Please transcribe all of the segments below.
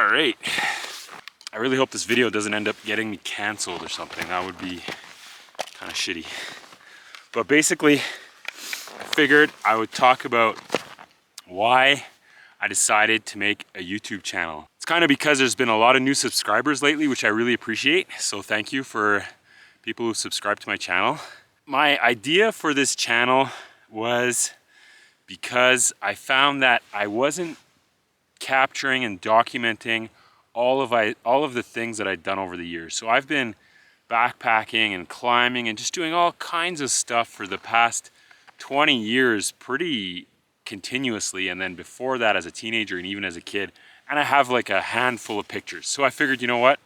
All right. I really hope this video doesn't end up getting me canceled or something. That would be kind of shitty. But basically, I figured I would talk about why I decided to make a YouTube channel. It's kind of because there's been a lot of new subscribers lately, which I really appreciate. So thank you for people who subscribe to my channel. My idea for this channel was because I found that I wasn't capturing and documenting all of the things that I'd done over the years. So I've been backpacking and climbing and just doing all kinds of stuff for the past 20 years pretty continuously, and then before that as a teenager and even as a kid, and I have like a handful of pictures. So I figured, you know what,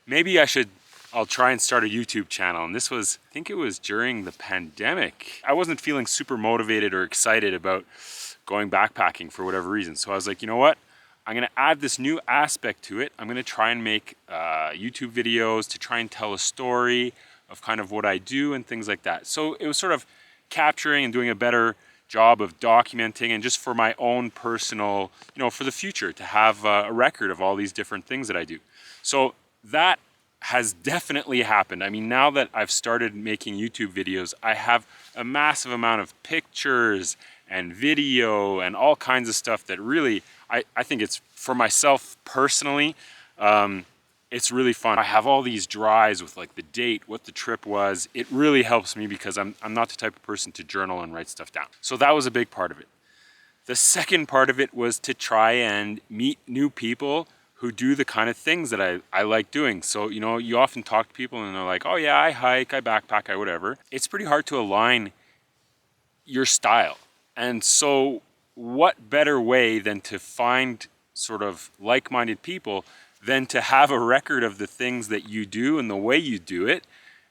maybe I'll try and start a YouTube channel. And this was, I think it was during the pandemic. I wasn't feeling super motivated or excited about going backpacking for whatever reason. So I was like, you know what, I'm gonna add this new aspect to it. I'm gonna try and make YouTube videos to try and tell a story of kind of what I do and things like that. So it was sort of capturing and doing a better job of documenting, and just for my own personal, you know, for the future to have a record of all these different things that I do. So that has definitely happened. I mean, now that I've started making YouTube videos, I have a massive amount of pictures and video and all kinds of stuff that really, I think it's, for myself personally, it's really fun. I have all these drives with like the date, what the trip was. It really helps me because I'm not the type of person to journal and write stuff down. So that was a big part of it. The second part of it was to try and meet new people who do the kind of things that I like doing. So, you know, you often talk to people and they're like, oh yeah, I hike, I backpack, I whatever. It's pretty hard to align your style. And so what better way than to find sort of like-minded people than to have a record of the things that you do and the way you do it.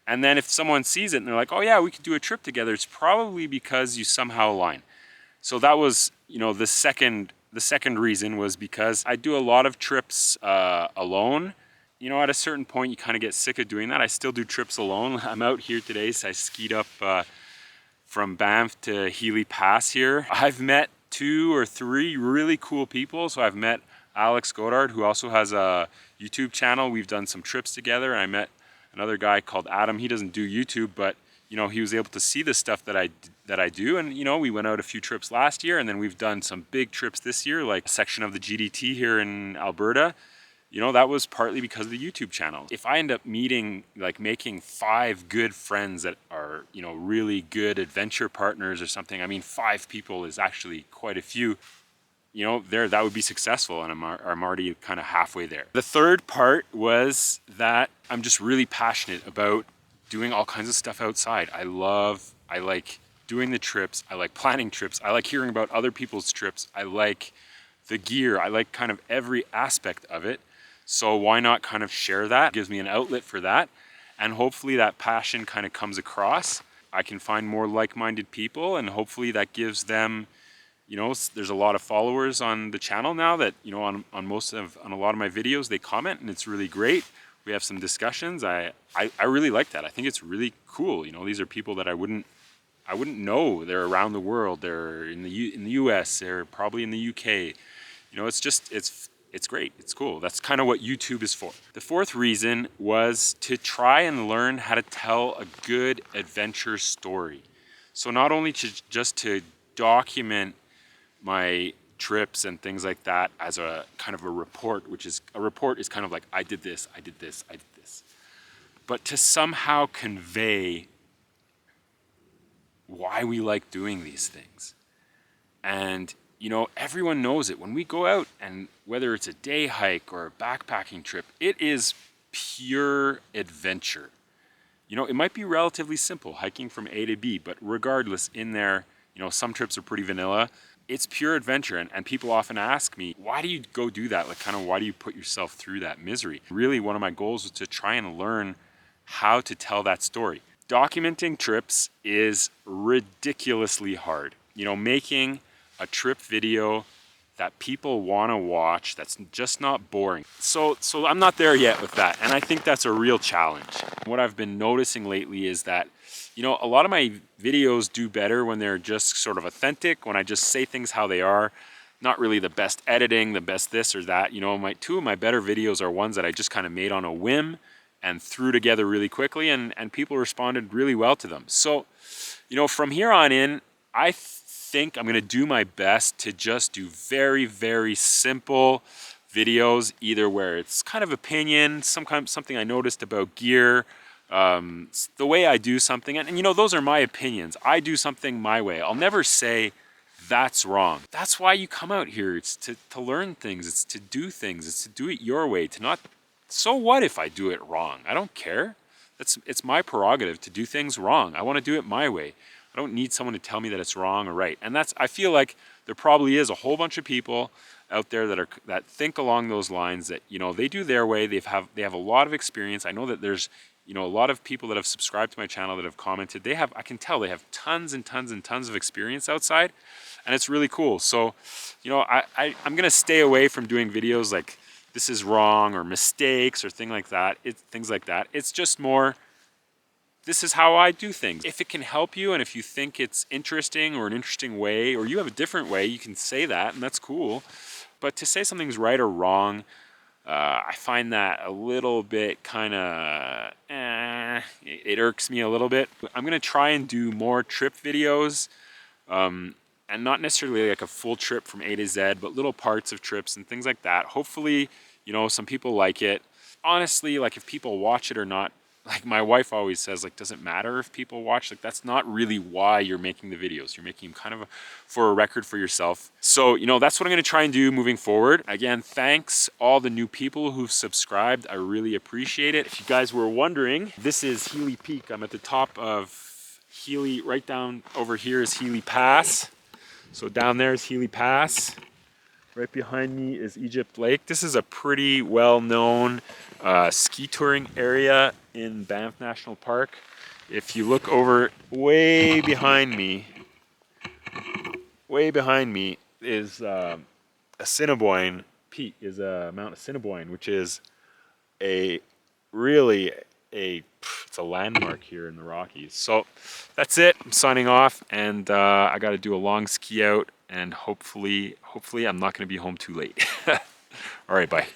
And then if someone sees it and they're like, oh yeah, we could do a trip together, it's probably because you somehow align. So that was, you know, the second reason was because I do a lot of trips alone. You know, at a certain point, you kind of get sick of doing that. I still do trips alone. I'm out here today, so I skied up from Banff to Healy Pass here. I've met 2 or 3 really cool people. So I've met Alex Godard, who also has a YouTube channel. We've done some trips together, and I met another guy called Adam. He doesn't do YouTube, but you know, he was able to see the stuff that I do, and you know, we went out a few trips last year, and then we've done some big trips this year, like a section of the GDT here in Alberta. You know, that was partly because of the YouTube channel. If I end up meeting, like making 5 good friends that are, you know, really good adventure partners or something, I mean, 5 people is actually quite a few. You know, that would be successful, and I'm already kind of halfway there. The third part was that I'm just really passionate about doing all kinds of stuff outside. I like doing the trips. I like planning trips. I like hearing about other people's trips. I like the gear. I like kind of every aspect of it. So why not kind of share that? It gives me an outlet for that. And hopefully that passion kind of comes across. I can find more like-minded people, and hopefully that gives them, you know, there's a lot of followers on the channel now that, you know, on a lot of my videos, they comment, and it's really great. We have some discussions. I really like that. I think it's really cool. You know, these are people that I wouldn't know. They're around the world. They're in the US. They're probably in the UK. You know, it's just, it's great. It's cool. That's kind of what YouTube is for. The fourth reason was to try and learn how to tell a good adventure story. So not only just to document my trips and things like that as a kind of a report, which is, a report is kind of like, I did this, I did this, I did this. But to somehow convey why we like doing these things. And, you know, everyone knows it. When we go out, and whether it's a day hike or a backpacking trip, it is pure adventure. You know, it might be relatively simple, hiking from A to B, but regardless, in there, you know, some trips are pretty vanilla. It's pure adventure, and people often ask me, why do you go do that? Like, kind of, why do you put yourself through that misery? Really, one of my goals was to try and learn how to tell that story. Documenting trips is ridiculously hard. You know, making a trip video that people want to watch, that's just not boring. So I'm not there yet with that, and I think that's a real challenge. What I've been noticing lately is that, you know, a lot of my videos do better when they're just sort of authentic, when I just say things how they are. not really the best editing, the best this or that. You know, two of my better videos are ones that I just kind of made on a whim and threw together really quickly, and people responded really well to them. So, you know, from here on in, I think I'm gonna do my best to just do very, very simple videos, either where it's kind of opinion, something I noticed about gear, the way I do something, and you know, those are my opinions. I do something my way. I'll never say that's wrong. That's why you come out here. It's to learn things, it's to do things, it's to do it your way, to not, so what if I do it wrong? I don't care. It's my prerogative to do things wrong. I want to do it my way. I don't need someone to tell me that it's wrong or right. And I feel like there probably is a whole bunch of people out there that think along those lines, that, you know, they do their way. They have a lot of experience. I know that there's, you know, a lot of people that have subscribed to my channel that have commented. I can tell they have tons and tons and tons of experience outside, and it's really cool. So, you know, I'm gonna stay away from doing videos like this is wrong or mistakes or things like that. It's just more, this is how I do things. If it can help you, and if you think it's interesting or an interesting way, or you have a different way, you can say that, and that's cool. But to say something's right or wrong, I find that a little bit kind of, it irks me a little bit. I'm gonna try and do more trip videos, and not necessarily like a full trip from A to Z, but little parts of trips and things like that. Hopefully, you know, some people like it. Honestly, like, if people watch it or not, like my wife always says, like, does it matter if people watch? Like, that's not really why you're making the videos. You're making them kind of for a record for yourself. So, you know, that's what I'm gonna try and do moving forward. Again, thanks all the new people who've subscribed. I really appreciate it. If you guys were wondering, this is Healy Peak. I'm at the top of Healy. Right down over here is Healy Pass. So down there is Healy Pass. Right behind me is Egypt Lake. This is a pretty well-known ski touring area in Banff National Park. If you look over way behind me is Assiniboine Peak, is Mount Assiniboine, which is it's a landmark here in the Rockies. So that's it. I'm signing off, and I got to do a long ski out, and hopefully I'm not going to be home too late. All right, bye.